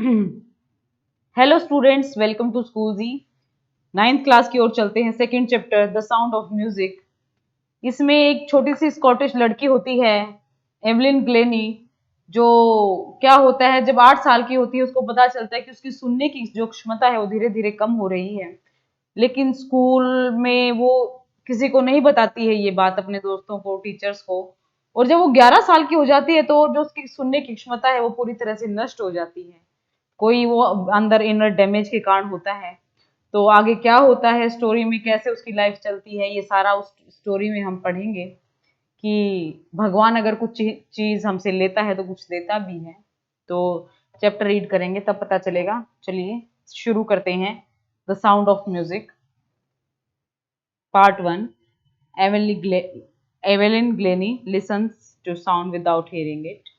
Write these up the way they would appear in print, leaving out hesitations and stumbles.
Hello students, welcome to school G. Ninth class की ओर चलते हैं। Second chapter the sound of music. इसमें एक छोटी सी स्कॉटिश लड़की होती है, एवलिन ग्लेनी। जो क्या होता है, जब 8 साल की होती है उसको पता चलता है कि उसकी सुनने की जो क्षमता है वो धीरे धीरे कम हो रही है। लेकिन स्कूल में वो किसी को नहीं बताती है ये बात, अपने दोस्तों को, टीचर्स को। और जब वो 11 साल की हो जाती है तो जो उसकी सुनने की क्षमता है वो पूरी तरह से नष्ट हो जाती है। कोई वो अंदर इनर डैमेज के कारण होता है। तो आगे क्या होता है स्टोरी में, कैसे उसकी लाइफ चलती है, ये सारा उस स्टोरी में हम पढ़ेंगे कि भगवान अगर कुछ चीज हमसे लेता है तो कुछ देता भी है। तो चैप्टर रीड करेंगे तब पता चलेगा। चलिए शुरू करते हैं। The sound of music, part one. Evelyn Glenny listens to sound without hearing it.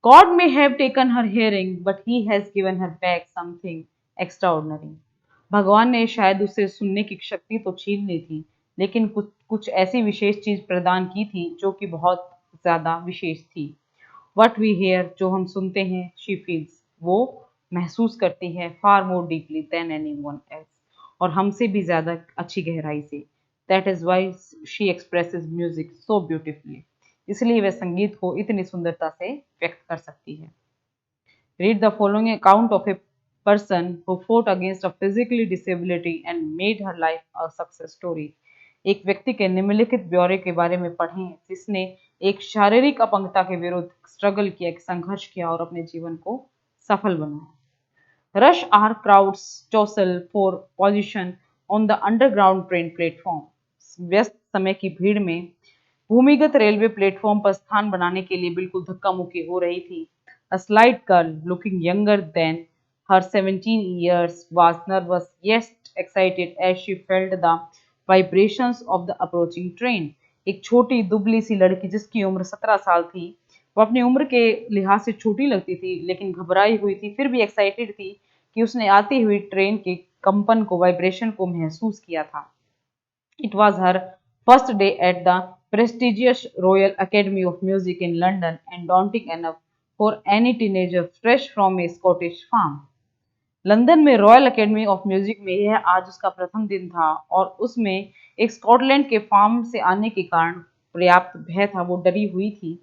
God may have taken her hearing, but he has given her back something extraordinary. भगवान ने शायद उससे सुनने की शक्ति तो छीन ली थी, लेकिन कुछ कुछ ऐसी विशेष चीज प्रदान की थी जो कि बहुत ज्यादा विशेष थी। वट वी हेयर, जो हम सुनते हैं, शी फील्स, वो महसूस करती है, far more deeply than anyone else, और हमसे भी ज्यादा अच्छी गहराई से। That is why she expresses music so beautifully. इसलिए वह संगीत को इतनी सुंदरता से व्यक्त कर सकती है। Read the following account of a person who fought against a physical disability and made her life a success story. एक व्यक्ति के निम्नलिखित ब्यौरे के बारे में पढ़ें जिसने एक शारीरिक अपंगता के विरुद्ध स्ट्रगल किया, एक संघर्ष किया और अपने जीवन को सफल बनाया। Rush hour crowds tussle for position on the underground train platform. व्यस्त समय की भीड़ में भूमिगत रेलवे प्लेटफॉर्म पर स्थान बनाने के लिए बिल्कुल धक्का मुक्की हो रही थी। A slight girl, looking younger than her 17 years, was nervous yet excited as she felt the vibrations of the approaching train. एक छोटी दुबली सी लड़की जिसकी उम्र 17 साल थी, वो अपनी उम्र के लिहाज से छोटी लगती थी लेकिन घबराई हुई थी, फिर भी एक्साइटेड थी कि उसने आती हुई ट्रेन के कंपन को, वाइब्रेशन को महसूस किया था। It was her first day at the prestigious Royal Academy of Music in London, and daunting enough for any teenager fresh from a Scottish farm. London में रॉयल एकेडमी ऑफ म्यूजिक में यह आज उसका प्रथम दिन था और उसमें एक स्कॉटलैंड के फार्म से आने के कारण पर्याप्त भय था, वो डरी हुई थी।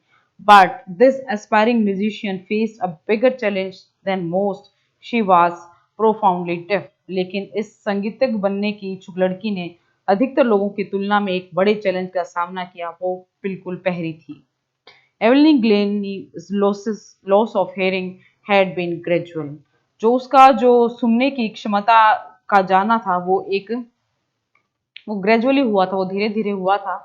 But this aspiring musician faced a bigger challenge than most. She was profoundly deaf. लेकिन इस संगीतज्ञ बनने की इच्छुक लड़की ने अधिकतर लोगों की तुलना में एक बड़े चैलेंज का सामना किया, वो बिल्कुल पहरी थी। Evelyn Glennie's loss of hearing had been gradual. जो उसका जो सुनने की क्षमता का जाना था वो ग्रेजुअली हुआ था, वो धीरे धीरे हुआ था।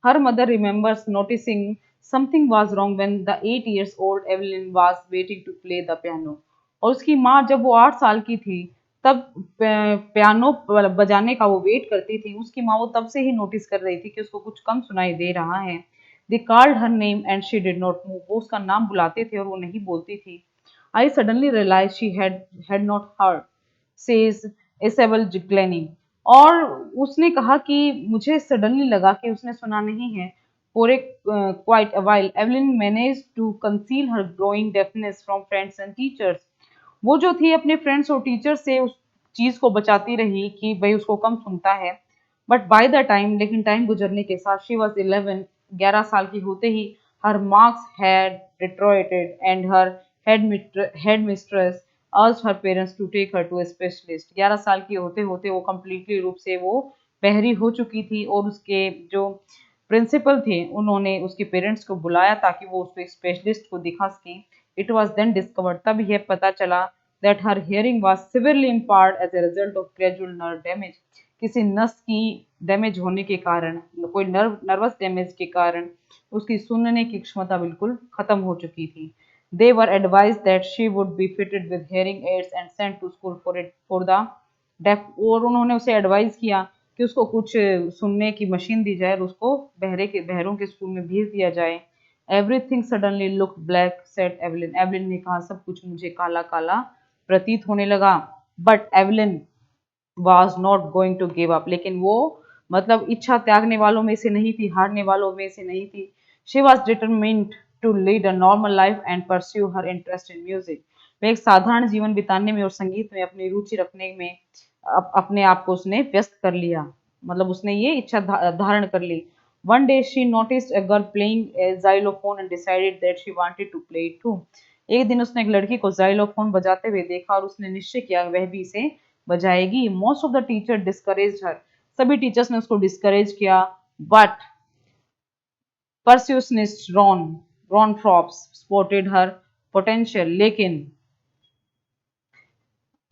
Her mother remembers noticing something was wrong when the 8 years old Evelyn was waiting to play the piano. और उसकी माँ जब वो 8 साल की थी तब पियानो बजाने का वो वेट करती थी। उसकी माँ वो तब से ही नोटिस कर रही थी कि उसको कुछ कम सुनाई दे रहा है। They called her name and she did not move. वो उसका नाम बुलाते थे और वो नहीं बोलती थी। I suddenly realise she had not heard, says इसेबल ग्लेनी। और उसने कहा कि मुझे सडनली लगा कि उसने सुना नहीं है। For a quite a while Evelyn manage to conceal her growing deafness from friends and teachers. वो जो थी अपने फ्रेंड्स और टीचर से उस चीज को बचाती रही कि भाई उसको कम सुनता है। बट बाय द टाइम, लेकिन टाइम गुजरने के साथ, शी वॉज 11, 11 साल की होते ही, her marks had deteriorated and her headmistress asked her parents to take her to a specialist. 11 साल की होते होते वो कम्प्लीटली रूप से वो बहरी हो चुकी थी और उसके जो प्रिंसिपल थे उन्होंने उसके पेरेंट्स को बुलाया ताकि वो उसको एक स्पेशलिस्ट को दिखा सकें। इट वॉज देन डिस्कवर्ड, तब यह पता चला, that her hearing was severely impaired as a result of gradual nerve damage. किसी नस की डैमेज होने के कारण, कोई नर्वस डैमेज के कारण उसकी सुनने की क्षमता बिल्कुल खत्म हो चुकी थी। They were advised that she would be fitted with hearing aids and sent to school for the deaf। और उन्होंने उसे एडवाइस किया कि उसको कुछ सुनने की मशीन दी जाए और उसको बहरों के स्कूल में भेज दिया जाए। Everything suddenly look black, said Evelyn. Evelyn ने कहा सब कुछ मुझे काला काला प्रतीत होने लगा। But Evelyn was not going to give up। लेकिन वो मतलब इच्छा त्यागने वालों में से नहीं थी, हारने वालों में से नहीं थी। She was determined to lead a normal life and pursue her interest in music। वह एक साधारण जीवन बिताने में और संगीत में अपनी रुचि रखने में अपने आप को उसने व्यस्त कर लिया, मतलब उसने ये इच्छा धारण कर ली। One day she noticed a girl playing a xylophone and decided that she wanted to play it too. एक दिन उसने एक लड़की को xylophone बजाते हुए देखा और उसने निश्चय किया वह भी इसे बजाएगी। Most of the teacher discouraged her. सभी टीचर्स ने उसको डिस्करेज किया, but percussionist Ron Forbes spotted her potential, लेकिन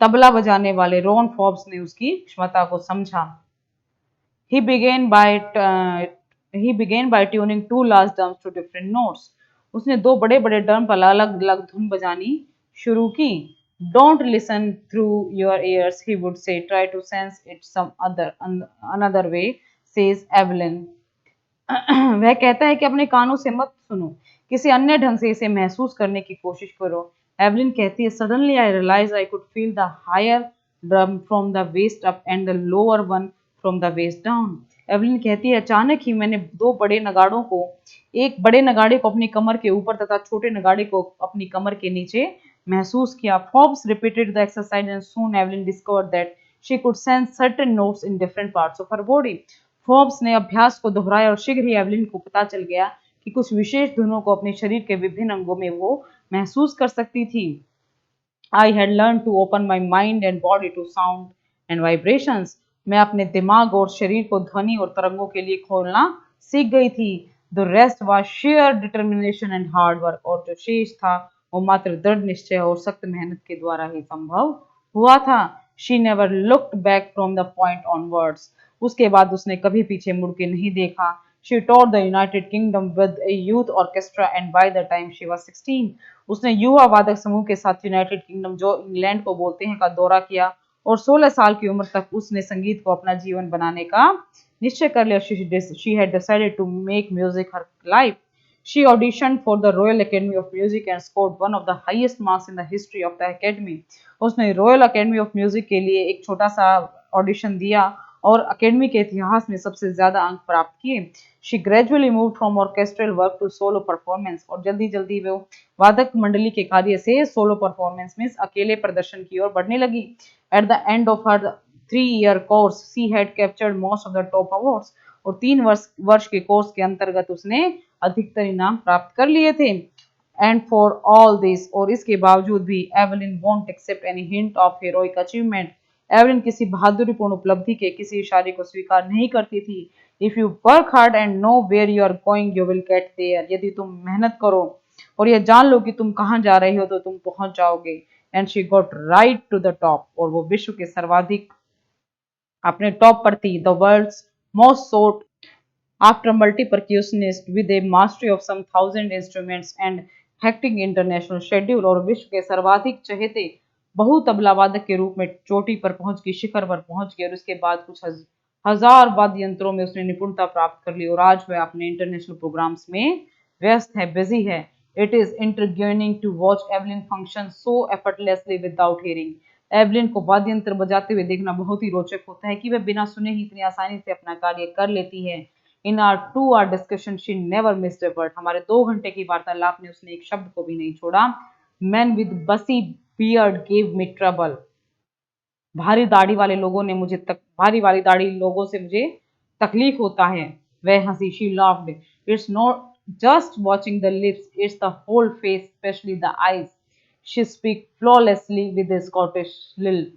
तबला बजाने वाले रॉन फॉर्ब्स ने उसकी क्षमता को समझा। He began by he began by tuning two large drums to different notes. उसने दो बड़े बड़े ड्रम पर अलग अलग धुन बजानी शुरू की। Don't listen through your ears, he would say. Try to sense it some another way, says Evelyn. वह कहता है कि अपने कानों से मत सुनो, किसी अन्य ढंग से इसे महसूस करने की कोशिश करो। एवलिन कहती है, suddenly I realise I could feel the higher drum from the waist up and the lower one from the waist down. Evelyn कहती है, अचानक ही मैंने दो बड़े नगाड़ों को, एक बड़े नगाड़े को अपनी कमर के ऊपर तथा छोटे नगाड़े को अपनी कमर के नीचे महसूस किया। Forbes repeated the exercise and soon Evelyn discovered that she could sense certain notes in different parts of her body. Forbes ने अभ्यास को दोहराया और शीघ्र ही एवलिन को पता चल गया कि कुछ विशेष धुनों को अपने शरीर के विभिन्न अंगों में वो महसूस कर सकती थी। I had learn to open my mind and body to sound and vibrations. मैं अपने दिमाग और शरीर को ध्वनि और तरंगों के लिए खोलना सीख गई थी। The rest was share determination and hard work. और जो शेष था वो मात्र दृढ़ निश्चय और सख्त मेहनत के द्वारा ही संभव हुआ था। She never looked back from the point onwards. उसके बाद उसने कभी पीछे मुड़ के नहीं देखा। She toured the United Kingdom with a youth orchestra and by the time she was 16, उसने युवा वादक समूह के साथ यूनाइटेड किंगडम, जो इंग्लैंड को बोलते हैं, का दौरा किया और 16 साल की उम्र तक उसने संगीत को अपना जीवन बनाने का निश्चय कर लिया। She had decided to make music her life. She auditioned for the Royal Academy of Music and scored one of the highest marks in the history of the Academy. उसने रॉयल अकेडमी ऑफ म्यूजिक के लिए एक छोटा सा audition दिया और academy के इतिहास में सबसे ज्यादा अंक प्राप्त किए। She gradually move from orchestral work to solo performance. और जल्दी जल्दी वो वादक मंडली के कार्य से सोलो परफॉर्मेंस में अकेले प्रदर्शन की ओर बढ़ने लगी। At the end of her 3-year course she had captured most of the top awards. और 3 वर्ष के कोर्स के अंतर्गत उसने अधिकतर इनाम प्राप्त कर लिए थे। एंड फॉर ऑल दिस, और इसके बावजूद भी, Evelyn won't accept any hint of heroic achievement. Evelyn किसी बहादुरीपूर्ण उपलब्धि के किसी इशारे को स्वीकार नहीं करती थी। If you work hard and know where you are going you will get there. यदि तुम मेहनत करो और यह जान लो कि तुम कहाँ जा रहे हो तो तुम पहुंच जाओगे। And she got right to the top. और वो विश्व के सर्वाधिक अपने टॉप पर थी। The world's most sought after multi-percussionist with a mastery of some 1,000 instruments and hectic international schedule। और विश्व के सर्वाधिक चहेते बहु तबला वादक के रूप में चोटी पर पहुंच गई, शिखर पर पहुंच गई। और उसके बाद कुछ हजार वाद्य यंत्रों में उसने निपुणता प्राप्त कर ली और आज वह अपने इंटरनेशनल प्रोग्राम्स में व्यस्त है, बिजी है। It is intriguing to watch Evelyn function so effortlessly without hearing. Evelyn को वाद्य यंत्र बजाते हुए देखना बहुत ही रोचक होता है कि वह बिना सुने ही इतनी आसानी से अपना कार्य कर लेती है। इन are 2 hour discussion she never missed a word. हमारे 2 घंटे की वार्तालाप में उसने एक शब्द को भी नहीं छोड़ा। मैन विद बसी बियर्ड गेव मी ट्रबल। भारी वाली दाढ़ी लोगों से मुझे तकलीफ होता है। वह हंसी। She laughed. It's not just watching the lips, it's the whole face, specially the eyes. She speak flawlessly with Scottish lilt.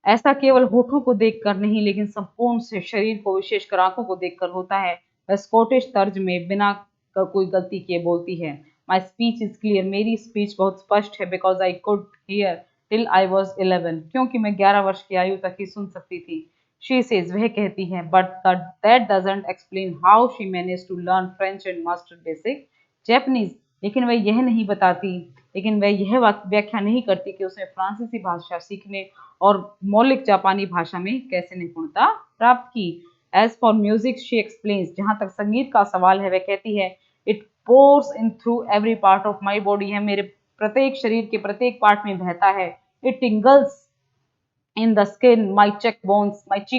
ऐसा केवल होठों को देखकर नहीं, लेकिन संपूर्ण से शरीर को, विशेषकर आंखों को देखकर होता है। वह स्कॉटिश तर्ज में बिना कोई गलती किए बोलती है। My speech is clear. मेरी स्पीच बहुत स्पष्ट है। Because I could hear till I was 11। क्योंकि मैं 11 वर्ष की आयु तक ही सुन सकती थी। शी सेज, वह कहती है, but that doesn't explain how she manage to learn French and master basic Japanese. लेकिन वह यह नहीं बताती, लेकिन वह यह व्याख्या नहीं करती कि उसने फ्रांसीसी भाषा सीखने और मौलिक जापानी भाषा में कैसे निपुणता प्राप्त की। As for music she explains. जहां तक संगीत का सवाल है, वह कहती है, it pours in through every part of my body. है मेरे प्रत्येक शरीर के प्रत्येक पार्ट में बहता है। It tingles in the skin, my cheek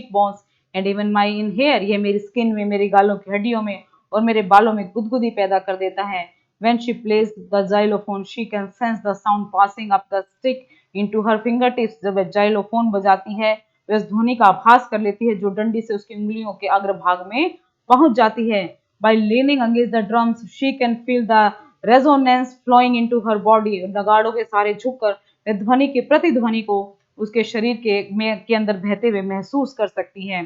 bones and even my in hair. यह मेरी स्किन में, मेरे गालों की हड्डियों में और मेरे बालों में गुदगुदी पैदा कर देता है। When she plays the xylophone, she can sense the sound passing up the stick into her fingertips. जब वह xylophone बजाती है, वह उस ध्वनि का आभास कर लेती है जो डंडी से उसकी उंगलियों के अग्रभाग में पहुंच जाती है. By leaning against the drums, she can feel the resonance flowing into her body. नगाड़ों के सारे झुककर वह ध्वनि की प्रतिध्वनि को उसके शरीर के अंदर बहते हुए महसूस कर सकती है.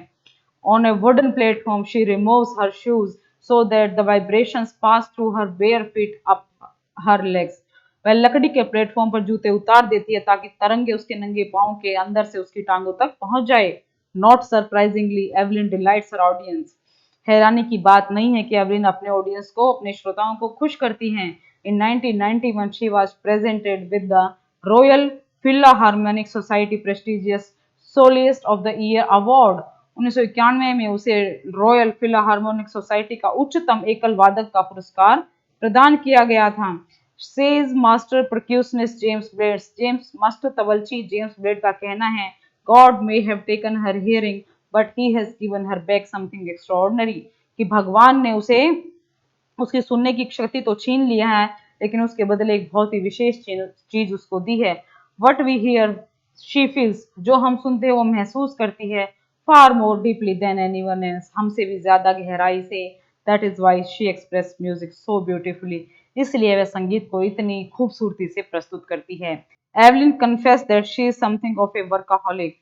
On a wooden platform, she removes her shoes so that the vibrations pass through her bare feet up her legs. वह लकड़ी के प्लेटफॉर्म पर जूते उतार देती है ताकि तरंगे उसके नंगे पांव के अंदर से उसकी टांगों तक पहुंच जाए. Not surprisingly, Evelyn delights her audience. हैरानी की बात नहीं है कि एवलिन अपने ऑडियंस को, अपने श्रोताओं को खुश करती हैं. In 1991, she was presented with the Royal Philharmonic Society prestigious Soloist of the Year Award. 1991 में उसे रॉयल फिलाहार्मोनिक सोसाइटी का उच्चतम एकल वादक का पुरस्कार प्रदान किया गया था. Says master percussionist James master तबलची जेम्स ब्लेड का कहना है, God may have taken her hearing but he has given her back something extraordinary. कि भगवान ने उसे उसकी सुनने की शक्ति तो छीन लिया है, लेकिन उसके बदले एक बहुत ही विशेष चीज उसको दी है. What we hear she feels, जो हम सुनते हैं वो महसूस करती है, far more deeply than anyone else, हमसे भी ज्यादा गहराई से. That is why she express music so beautifully, इसलिए वह संगीत को इतनी खूबसूरती से प्रस्तुत करती है. Evelyn confess that she is something of A workaholic.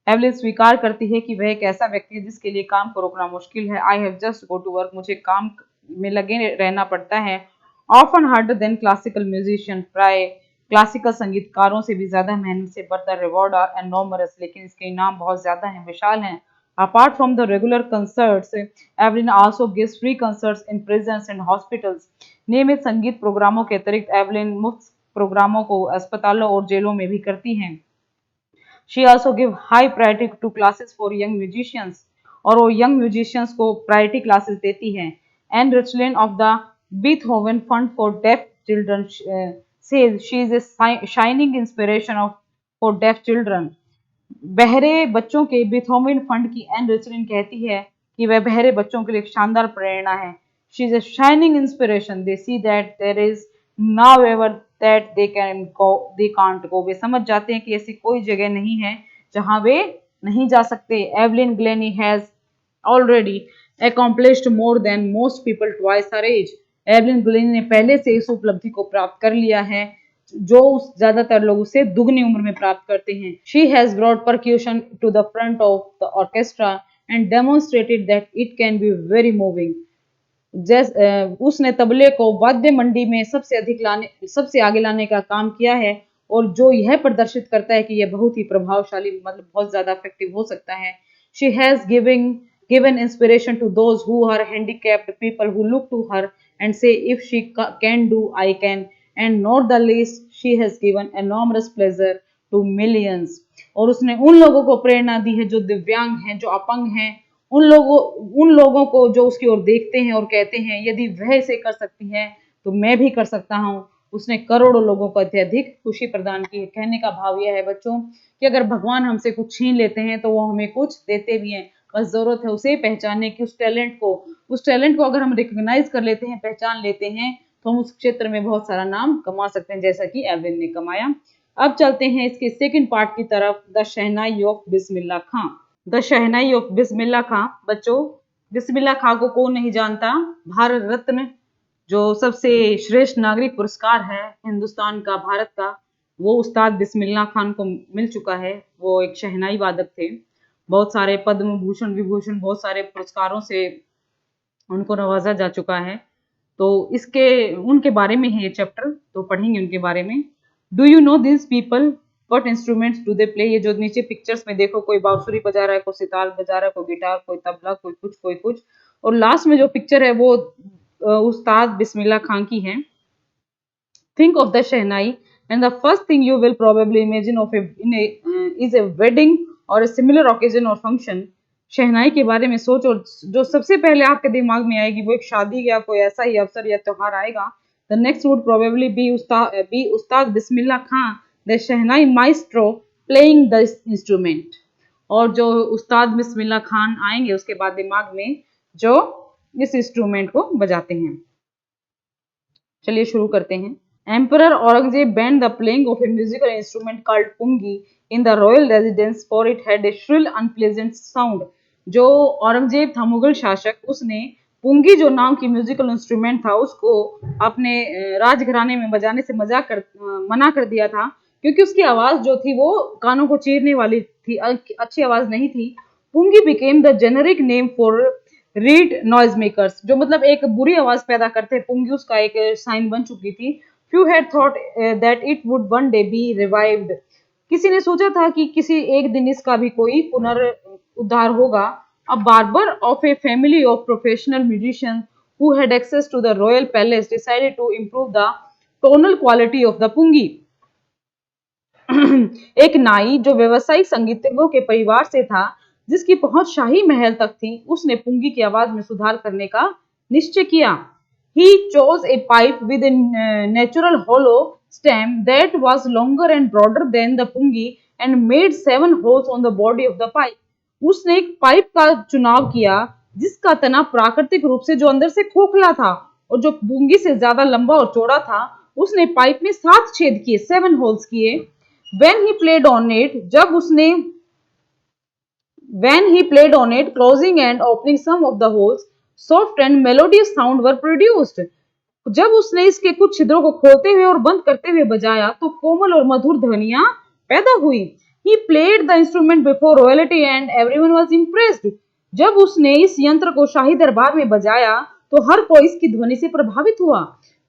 Evelyn स्वीकार करती है कि वह एक ऐसा व्यक्ति है जिसके लिए काम को रोकना मुश्किल है. I have just go to work, मुझे काम में लगे रहना पड़ता है. Often harder than classical musician, प्राय क्लासिकल संगीतकारों से भी ज्यादा मेहनत से but the reward are enormous, लेकिन इसके इनाम बहुत ज्यादा हैं, विशाल हैं. Apart from the regular concerts, Evelyn also gives free concerts in prisons and hospitals. नियमित संगीत प्रोग्रामों के अतिरिक्त एवलिन मुफ्त प्रोग्रामों को अस्पतालों और जेलों में भी करती हैं. She also give high priority to classes for young musicians, और वो young musicians को priority classes देती हैं. And Richland of the Beethoven Fund for Deaf Children says she is a shining inspiration for deaf children. बहरे बच्चों के Beethoven fund की N रिचलिन कहती है कि वह बहरे बच्चों के लिए एक शानदार प्रेरणा है. She is a shining inspiration. They see that there is now ever that they can't go. वे समझ जाते हैं कि ऐसी कोई जगह नहीं है जहां वे नहीं जा सकते. Evelyn Glenny has already accomplished more than most people twice her age. Evelyn Glenny ने पहले से इस उपलब्धि को प्राप्त कर लिया है जो ज्यादातर लोग उसे दुगनी उम्र में प्राप्त करते हैं. She has brought percussion to the front of the orchestra and demonstrated that it can be very moving. उसने तबले को वाद्य मंडी में सबसे आगे लाने का काम किया है, और जो यह प्रदर्शित करता है कि यह बहुत ही प्रभावशाली, मतलब बहुत ज्यादा इफेक्टिव हो सकता है. She has given inspiration to those who are handicapped people who look to her and say if she can do I can. And not the least, she has given enormous pleasure to millions. और उसने उन लोगों को प्रेरणा दी है जो दिव्यांग हैं, जो अपंग हैं, उन लोगों को जो उसकी ओर देखते हैं और कहते हैं यदि वह इसे कर सकती है तो मैं भी कर सकता हूँ. उसने करोड़ों लोगों को अत्यधिक खुशी प्रदान की है. कहने का भाव यह है बच्चों कि अगर भगवान हमसे कुछ छीन लेते हैं तो वो हमें कुछ देते भी हैं. बस जरूरत है उसे पहचानने की, उस टैलेंट को अगर हम रिकॉग्नाइज कर लेते हैं, पहचान लेते हैं, तो हम उस क्षेत्र में बहुत सारा नाम कमा सकते हैं जैसा कि एवलिन ने कमाया. अब चलते हैं इसके सेकंड पार्ट की तरफ, the shehnai of Bismillah Khan. The shehnai of Bismillah Khan. बच्चों, बिस्मिल्लाह खां को कौन नहीं जानता? भारत रत्न, जो सबसे श्रेष्ठ नागरिक पुरस्कार है हिंदुस्तान का, भारत का, वो उस्ताद बिस्मिल्लाह खान को मिल चुका है. वो एक शहनाई वादक थे. बहुत सारे पद्म भूषण, विभूषण, बहुत सारे पुरस्कारों से उनको नवाजा जा चुका है. तो उनके बारे में है ये चैप्टर, तो पढ़ेंगे उनके बारे में. Do you know this people, what instruments do they play. ये जो नीचे पिक्चर्स में देखो, कोई बांसुरी बजा रहा है, कोई सितार बजा रहा है, कोई गिटार, कोई तबला, कोई कुछ. और लास्ट में जो पिक्चर है वो उस्ताद बिस्मिल्लाह खान की है. Think of the shehnai and the first thing you will probably imagine is a wedding or a similar occasion or function. शहनाई के बारे में सोचो, जो सबसे पहले आपके दिमाग में आएगी वो एक शादी या कोई ऐसा ही अवसर या त्योहार आएगा. The next would probably be Ustad Bismillah Khan, the shehnai maestro playing the instrument. और जो उस्ताद बिस्मिल्लाह खान आएंगे उसके बाद दिमाग में, जो इस इंस्ट्रूमेंट को बजाते हैं. चलिए शुरू करते हैं। Emperor Aurangzeb banned the playing of a musical instrument called pungi in the royal residence for it had a shrill unpleasant sound। जो औरंगजेब था मुगल शासक, उसने पुंगी जो नाम की म्यूजिकल इंस्ट्रूमेंट था उसको अपने राजघराने में बजाने से मना कर दिया था, क्योंकि उसकी आवाज जो थी वो कानों को चीरने वाली थी, अच्छी आवाज नहीं थी। Pungi became the generic name for reed noise makers, जो मतलब एक बुरी आवाज पैदा करते, पुंगी उसका एक साइन बन चुकी थी। Few had thought that it would one day B revived. किसी ने सोचा था कि किसी एक दिन इसका भी कोई पुनरुद्धार होगा। अ barber of a family of professional musicians who had access to the royal palace decided to improve the tonal quality of the pungi। एक नाई जो व्यवसायिक संगीतज्ञों के परिवार से था, जिसकी पहुंच शाही महल तक थी, उसने पुंगी की आवाज में सुधार करने का निश्चय किया। He chose a pipe with a natural hollow stem that was longer and broader than the pungi and made 7 holes on the body of the pipe। उसने एक पाइप का चुनाव किया जिसका तना प्राकृतिक रूप से जो अंदर से खोखला था और जो पुंगी से ज्यादा लंबा और चौड़ा था। उसने पाइप में 7 छेद किए, 7 होल्स किए। When he played on it, when he played on it, closing and opening some of the holes, soft and melodious sound were produced। जब उसने इसके कुछ छिद्रों को खोलते हुए और बंद करते हुए बजाया तो कोमल और मधुर ध्वनियां पैदा हुई। He played the instrument before royalty and everyone was impressed। जब उसने इस यंत्र को शाही दरबार में बजाया तो हर कोई इसकी ध्वनि से प्रभावित हुआ।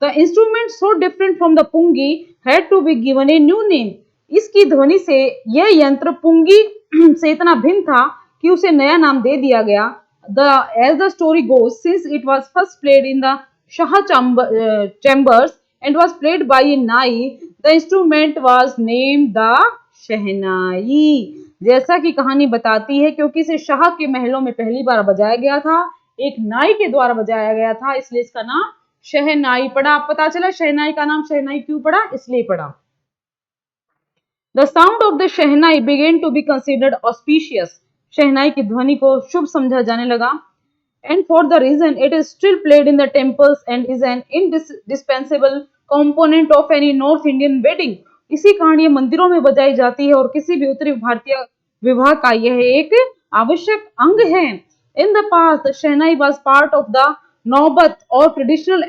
The instrument so different from the pungi had to be given a new name। इसकी ध्वनि से यह यंत्र पुंगी से इतना भिन्न था कि उसे नया नाम दे दिया गया। As the story goes, since it was first played in the Shah chambers and was played by a nai, the instrument was named the शहनाई। जैसा कि कहानी बताती है, क्योंकि इसे शाह के महलों में पहली बार बजाया गया था, एक नाई के द्वारा बजाया गया था, इसलिए इसका नाम शहनाई पड़ा। पता चला शहनाई का नाम शहनाई क्यों पड़ा, इसलिए पड़ा। The sound of the shehnai began to be considered auspicious। शहनाई की ध्वनि को शुभ समझा जाने लगा। And for the reason it is still played in the temples and is an indispensable component of any North Indian wedding। इसी कारण ये मंदिरों में बजाई जाती है और किसी भी उत्तरी भारतीय विवाह का यह एक आवश्यक अंग है। In the past, shehnai was part of the नौबत or traditional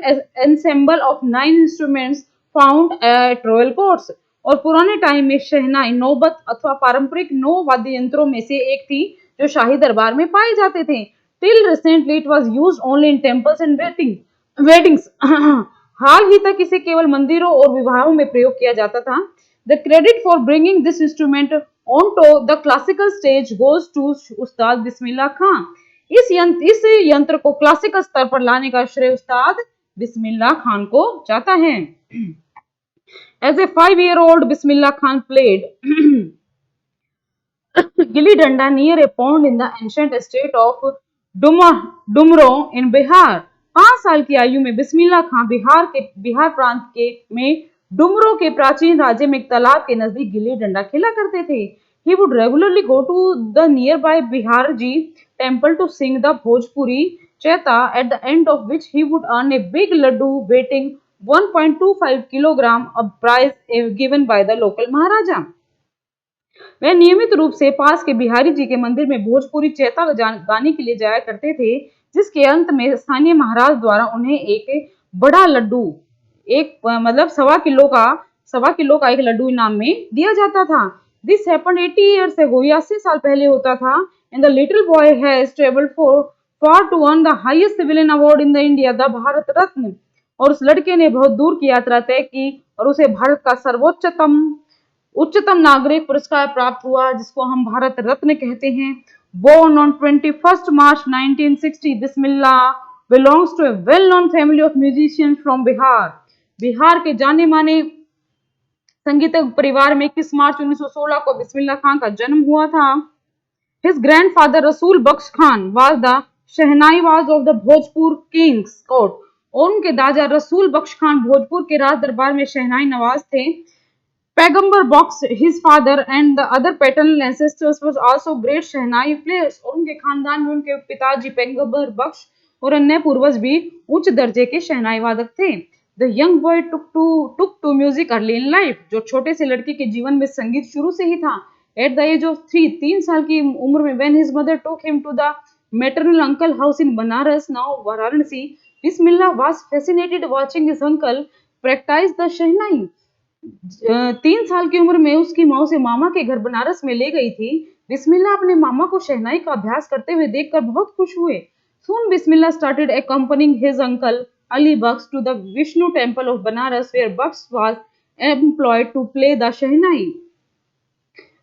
ensemble of 9 instruments found at royal courts। और पुराने टाइम में शहनाई नौबत अथवा पारंपरिक 9 वाद्य यंत्रों में से एक थी जो शाही दरबार में पाए जाते थे। Till recently it was used only in temples and weddings। हाल ही तक इसे केवल मंदिरों और विवाहों में प्रयोग किया जाता था। The credit for bringing this instrument onto the classical stage goes to उस्ताद बिस्मिल्लाह खां। इस यंत्र को क्लासिकल स्तर पर लाने का श्रेय उस्ताद बिस्मिल्लाह खान को जाता है। As a 5-year-old, Bismillah Khan played Gilli Danda near a pond in the ancient state of Dumro in Bihar। 5 साल की आयु में बिस्मिल्लाह खां बिहार प्रांत के में डुमरो के प्राचीन राज्य में एक तालाब के नजदीक गिल्ली डंडा खेला करते थे। He would regularly go to the nearby Biharji temple to sing the Bhojpuri Chaita, at the end of which he would earn a big laddu weighing 1.25 kilogram, a prize given by the local Maharaja। वह नियमित रूप से पास के बिहारी जी के मंदिर में भोजपुरी चैता गाने के लिए जाया करते थे, जिसके अंत में स्थानीय महाराज द्वारा उन्हें एक बड़ा लड्डू, एक मतलब सवा किलो का एक लड्डू इनाम में दिया जाता था। This happened 80 years ago। 80 साल पहले होता था। And the little boy has travelled far to earn the highest civilian award in the India, the Bharat Ratna. और उस लड़के ने बहुत दूर की यात्रा तय की और उसे भारत का उच्चतम नागरिक पुरस्कार प्राप्त हुआ, जिसको हम भारत रत्न कहते हैं। Born on 21st March 1960, Bismillah belongs to a well-known family of musicians from Bihar। Bihar के जाने माने संगीतज्ञ परिवार में 21 मार्च 1916 को बिस्मिल्लाह खान का जन्म हुआ था। His grandfather Rasul Baksh Khan was the शहनाईवाज of the Bhojpur king's court। और उनके दादा रसूल बख्श खान भोजपुर के राज दरबार में शहनाई नवाज थे। पैगंबर बख्श, his father and the other paternal ancestors was also great shehnai players। और उनके खानदान में उनके पिताजी पैगंबर बख्श और अन्य पूर्वज भी उच्च दर्जे के शहनाई वादक थे। The young boy took to music early in life, जो छोटे से लड़के के जीवन में संगीत शुरू से ही था। एट द एज ऑफ 3 साल की उम्र में when his mother took him to the maternal uncle house in Banaras, now Varanasi, Bismillah was fascinated watching his uncle practice the शहनाई। 3 साल की उम्र में उसकी माँ उसे मामा के घर बनारस में ले गई थी। बिस्मिल्लाह अपने मामा को शहनाई का अभ्यास करते हुए देखकर बहुत खुश हुए। Soon Bismillah started accompanying his uncle Ali Baksh to the Vishnu temple of Banaras, where Baksh was employed to play the शहनाई।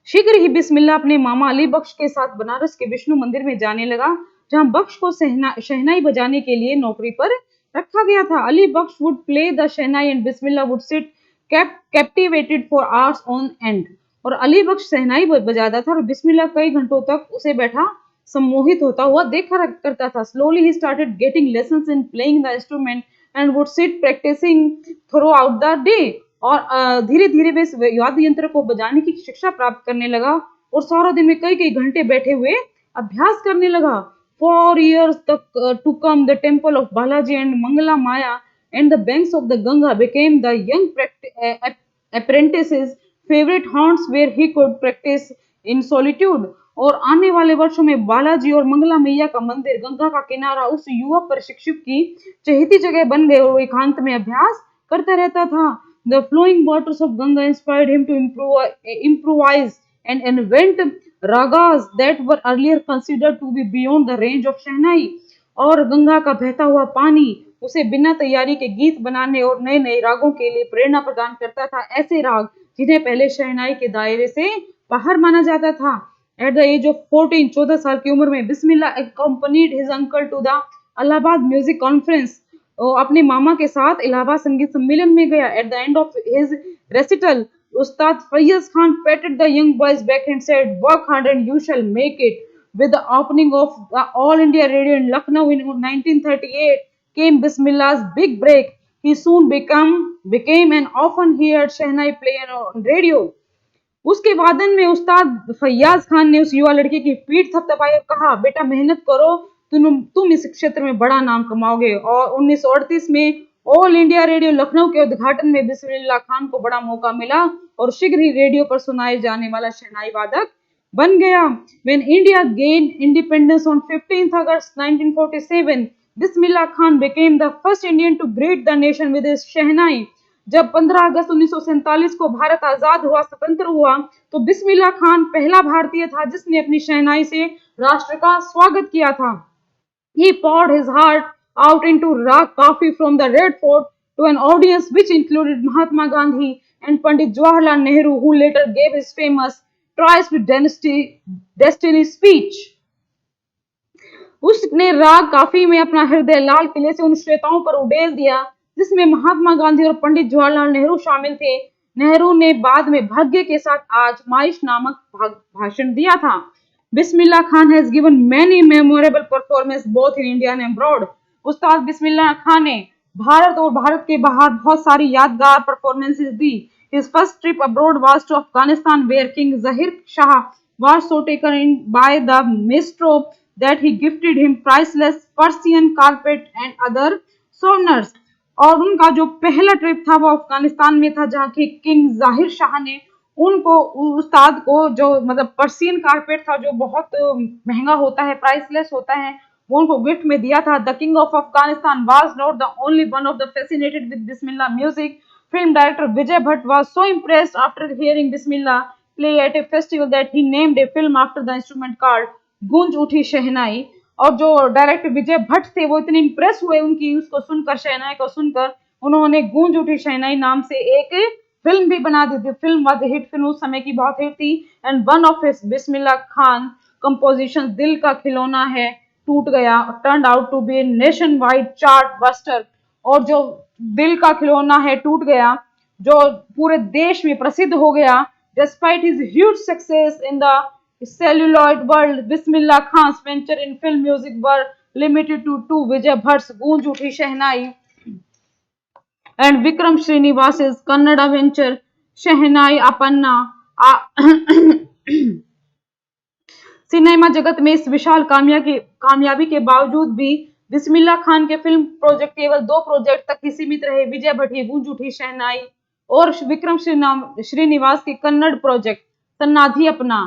शीघ्र ही बिस्मिल्लाह अपने मामा अली बख्श के साथ बनारस के विष्णु मंदिर में जाने लगा, जहां बख्श को शहनाई बजाने के लिए नौकरी पर रखा गया था। Ali Bakhsh would play the shehnai and Bismillah would sit captivated for hours on end. और अली बख्श शहनाई बजाता था और बिस्मिल्लाह कई घंटों तक उसे बैठा सम्मोहित होता हुआ देखा करता था। Slowly he started getting lessons in playing the instrument and would sit practising throughout the day. और धीरे धीरे वे वाद्य यंत्र को बजाने की शिक्षा प्राप्त करने लगा और सारा दिन में कई कई घंटे बैठे हुए अभ्यास करने लगा। 4 years to come, the temple of Balaji and Mangala Maya and the banks of the Ganga became the young apprentice's favorite haunts where he could practice in solitude। और आने वाले वर्षों में बालाजी और मंगला मैया का मंदिर, गंगा का किनारा उस युवा प्रशिक्षक की चहेती जगह बन गए और वो एकांत में अभ्यास करता रहता था। The flowing waters of Ganga inspired him to improvise and invent ragas that were earlier considered to be beyond the range of शहनाई। और गंगा का बहता हुआ पानी उसे बिना तैयारी के गीत बनाने और नए नए रागों के लिए प्रेरणा प्रदान करता था, ऐसे राग जिन्हें पहले शहनाई के दायरे से बाहर माना जाता था। एट द एज ऑफ 14 साल की उम्र में बिस्मिल्लाह accompanied his uncle to the Allahabad music conference, अपने मामा के साथ इलाहाबाद संगीत सम्मेलन में गया। At the end of his recital, Ustad फैयज Khan patted the young boy's back and said, "Work hard and you shall make it." With the opening of the All India Radio in Lucknow in 1938 came Bismillah's big break. He soon became an often heard Shehnai player on radio. उसके वादन में उस्ताद फैयाज खान ने उस युवा लड़के की पीठ थपथपाई और कहा, बेटा मेहनत करो, तुम इस क्षेत्र में बड़ा नाम कमाओगे। और 1938 में ऑल इंडिया रेडियो लखनऊ के उद्घाटन में बिस्मिल्लाह खान को बड़ा मौका मिला और शीघ्र ही रेडियो पर सुनाए जाने वाला शहनाई वादक बन गया। When India gained independence on 15th August 1947, Bismillah Khan became the first Indian to greet the nation with his शहनाई। जब 15 अगस्त 1947 को भारत आजाद हुआ, स्वतंत्र हुआ, तो बिस्मिल्लाह खान पहला भारतीय था जिसने अपनी शहनाई से राष्ट्र का स्वागत किया था। He poured his heart out into Rag Kafi from the Red Fort to an audience which included Mahatma Gandhi and Pandit Jawaharlal Nehru, who later gave his famous Tries to Destiny speech। उसने राग काफी में अपना हृदय लाल किले से उन श्रोताओं पर उड़ेल दिया जिसमें महात्मा गांधी और पंडित जवाहरलाल नेहरू शामिल थे। नेहरू ने बाद में भाग्य के साथ आजमाइश नामक भाषण दिया था। Bismillah Khan has given many memorable performance both in India and abroad. Ustad Bismillah Khan ने भारत और भारत के बाहर बहुत सारी यादगार performances the. His first trip abroad was to Afghanistan, where King Zahir Shah was so taken in by the maestro that he gifted him priceless Persian carpet and other souvenirs। और उनका जो पहला ट्रिप था वो अफगानिस्तान में था, जहाँ की किंग जाहिर शाह ने उनको उस्ताद को जो मतलब पर्सियन कारपेट था जो बहुत महंगा होता है, प्राइसलेस होता है, वो उनको गिफ्ट में दिया था। The king of Afghanistan was not the only one of the fascinated with Bismillah music. Film director Vijay Bhatt was so impressed after hearing Bismillah play at a festival that he named a film after the instrument called गूंज उठी शहनाई। और जो director विजय भट्ट थे वो इतने impress हुए उनकी उसको सुनकर, शहनाई को सुनकर, उन्होंने गूंज उठी शहनाई नाम से एक फिल्म भी बना दी थी। Film was a hit, film उस समय की बहुत हिट थी। And one of his Bismillah Khan composition दिल का खिलौना है टूट गया turned out to be a nationwide chart buster. और जो दिल का खिलौना है टूट गया जो पूरे देश में प्रसिद्ध हो गया, despite his huge success in the celluloid world, Bismillah Khan's venture in film music were limited to two, Vijay Bhatt's गूंज उठी शहनाई and Vikram Srinivas's Kannada venture shehnai Appanna. Cinema जगत में इस विशाल कामयाबी के बावजूद भी बिस्मिल्लाह खान के फिल्म प्रोजेक्ट केवल 2 प्रोजेक्ट तक ही सीमित रहे, विजय भट्ट की गूंज उठी शहनाई और विक्रम श्रीनिवास की कन्नड़ प्रोजेक्ट तन्नाधी अपना।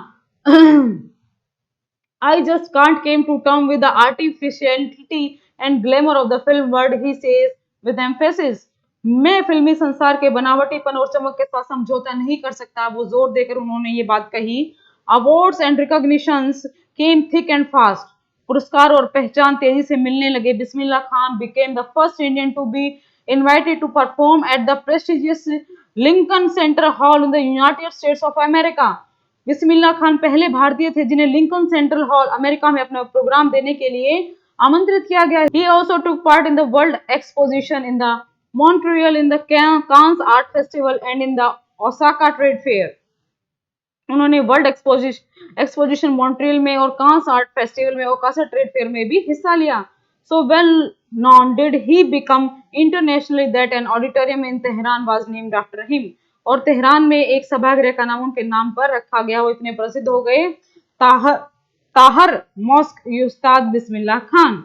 I just can't came to terms with the artificiality and glamour of the film world, he says with emphasis. मैं फिल्मी संसार के बनावटीपन और चमक के साथ समझौता नहीं कर सकता, वो जोर देकर उन्होंने ये बात कही। Awards and recognitions came thick and fast. पुरस्कार और पहचान तेजी से मिलने लगे। Bismillah Khan became the first Indian to be invited to perform at the prestigious Lincoln Center Hall in the United States of America. Bismillah Khan पहले भारतीय थे जिन्हें लिंकन सेंट्रल हॉल अमेरिका में अपना प्रोग्राम देने के लिए आमंत्रित किया गया। He also took part in the World Exposition in the Montreal, in the Cannes Art Festival and in the Osaka Trade Fair. उन्होंने वर्ल्ड एक्सपोजिशन मॉन्ट्रियल में और कांस आर्ट फेस्टिवल में ओसाका ट्रेड फेयर में भी हिस्सा लिया। So well non did he become internationally that an auditorium in Tehran was named after him. और Tehran में एक सभागृह का नाम उनके नाम पर रखा गया। वो इतने प्रसिद्ध हो गए। Tahir mask Ustad Bismillah Khan.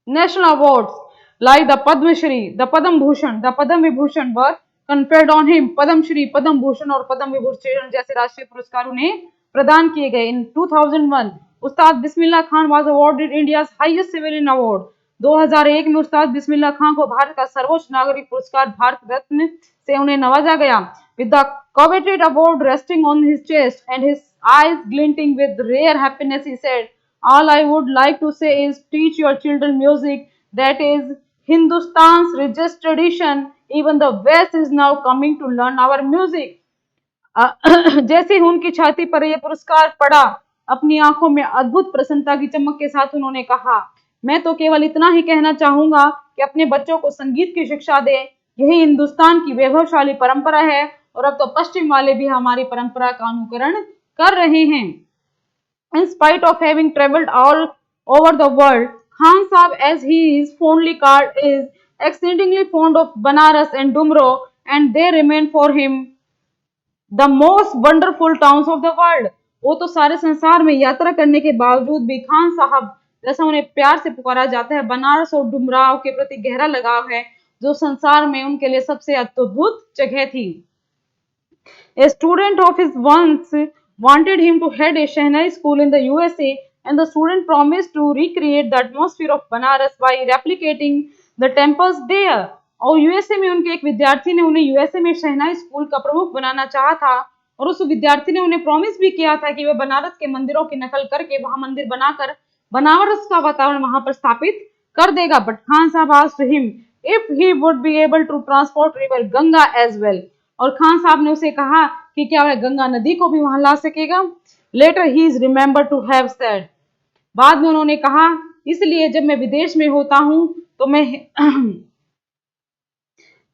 National awards like the Padma Shri, the Padam Bhushan, the Padam Vibhushan were conferred on him. Padam Shri, Padam Bhushan और पद्म विभूषण जैसे राष्ट्रीय पुरस्कार उन्हें प्रदान किए गए। In 2001, Ustad Bismillah Khan was awarded India's highest civilian award. 2001 में उस्ताद बिस्मिल्लाह खान को भारत का सर्वोच्च नागरिक पुरस्कार भारत रत्न से उन्हें नवाजा गया। With the coveted award resting on his chest and his eyes glinting with rare happiness, he said, all I would like to say is teach your children music. That is Hindustan's richest tradition. Even the West is now coming to learn our music. जैसे ही उनकी छाती पर यह पुरस्कार पड़ा, अपनी आंखों में अद्भुत प्रसन्नता की चमक के साथ उन्होंने कहा, मैं तो केवल इतना ही कहना चाहूंगा कि अपने बच्चों को संगीत की शिक्षा दे। यही हिंदुस्तान की वैभवशाली परंपरा है और अब तो पश्चिम वाले भी हमारी परंपरा का अनुकरण कर रहे हैं। In spite of having traveled all over the world, Khan Sahab, as he is fondly called, is exceedingly fond of Banaras and Dumro, and they remain for him the most wonderful towns of the world. वो तो सारे संसार में यात्रा करने के बावजूद भी खान साहब, जैसा उन्हें प्यार से पुकारा जाता है, बनारस और डुमराव के प्रति गहरा लगाव है, जो संसार में उनके लिए सबसे अद्भुत जगह थी। A student of his once wanted him to head a Shehnai school in the USA, and the student promised to recreate the atmosphere of Banaras by replicating the temples there. और यूएसए में उनके एक विद्यार्थी ने उन्हें USA में शहनाई school का प्रमुख बनाना चाहा था और उस विद्यार्थी ने उन्हें प्रॉमिस भी किया था कि वह बनारस के मंदिरों की नकल करके वहां मंदिर बनाकर बनारस का वातावरण वहां पर स्थापित कर देगा। बट खान साहब asked him if he would be able to transport river Ganga as well. और खान साहब ने उसे कहा कि क्या वह गंगा नदी को भी वहां ला सकेगा। Later he is remember to have said, बाद में उन्होंने कहा, इसलिए जब मैं विदेश में होता हूं तो मैं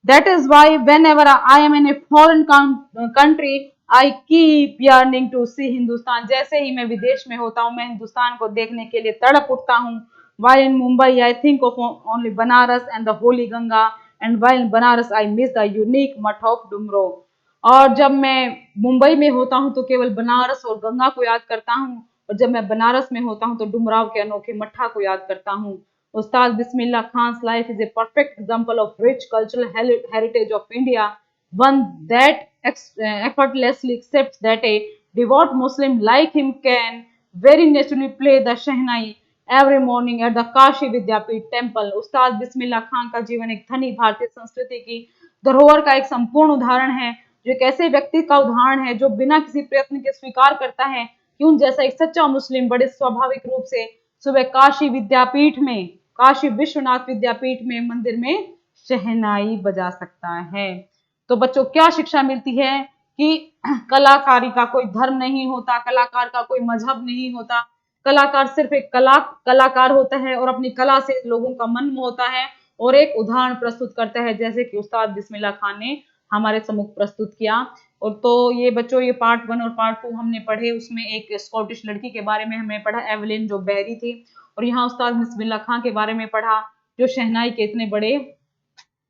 that is why whenever I am in a foreign country I keep yearning to see Hindustan. जैसे ही मैं विदेश में होता हूं मैं हिंदुस्तान को देखने के लिए तड़प उठता हूं। Why in Mumbai I think of only Banaras and the holy Ganga, and why in Banaras I miss the unique mattha of Dumraon. और जब मैं मुंबई में होता हूं तो केवल बनारस और गंगा को याद करता हूं, और जब मैं बनारस में होता हूं तो डुमराव के अनोखे मठा को याद करता हूं। Ustad Bismillah Khan's life is a perfect example of rich cultural heritage of India, one that effortlessly accepts that a devout Muslim like him can very naturally play the Shehnai every morning at the Kashi Vidyapit temple. उस्ताद बिस्मिल्लाह खान का जीवन एक धनी भारतीय संस्कृति की धरोहर का एक संपूर्ण उदाहरण है, जो एक ऐसे व्यक्ति का उदाहरण है जो बिना किसी प्रयत्न के स्वीकार करता है कि उन जैसा एक सच्चा मुस्लिम बड़े स्वाभाविक रूप से सुबह काशी विद्यापीठ में, काशी विश्वनाथ विद्यापीठ में मंदिर में शहनाई बजा सकता है। तो बच्चों क्या शिक्षा मिलती है कि कलाकारी का कोई धर्म नहीं होता, कलाकार का कोई मजहब नहीं होता, कलाकार सिर्फ एक कलाकार होता है और अपनी कला से लोगों का मन मोहता है और एक उदाहरण प्रस्तुत करता है, जैसे कि उस्ताद बिस्मिल्लाह खान ने हमारे सम्मुख प्रस्तुत किया। और तो ये बच्चों, ये पार्ट 1 और पार्ट 2 हमने पढ़े, उसमें एक स्कॉटिश लड़की के बारे में हमने पढ़ा, एवलिन, जो बहरी थी, और यहाँ उस्ताद बिस्मिल्लाह खान के बारे में पढ़ा जो शहनाई के इतने बड़े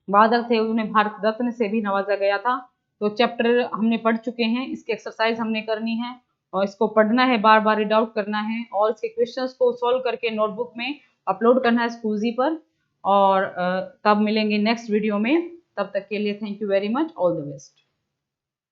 वादक थे, उन्हें भारत रत्न से भी नवाजा गया था। तो चैप्टर हमने पढ़ चुके हैं, इसकी एक्सरसाइज हमने करनी है और इसको पढ़ना है, बार बार रीड आउट करना है और इसके क्वेश्चंस को सॉल्व करके नोटबुक में अपलोड करना है स्कूजी पर। और तब मिलेंगे नेक्स्ट वीडियो में, तब तक के लिए thank you very much, all the best.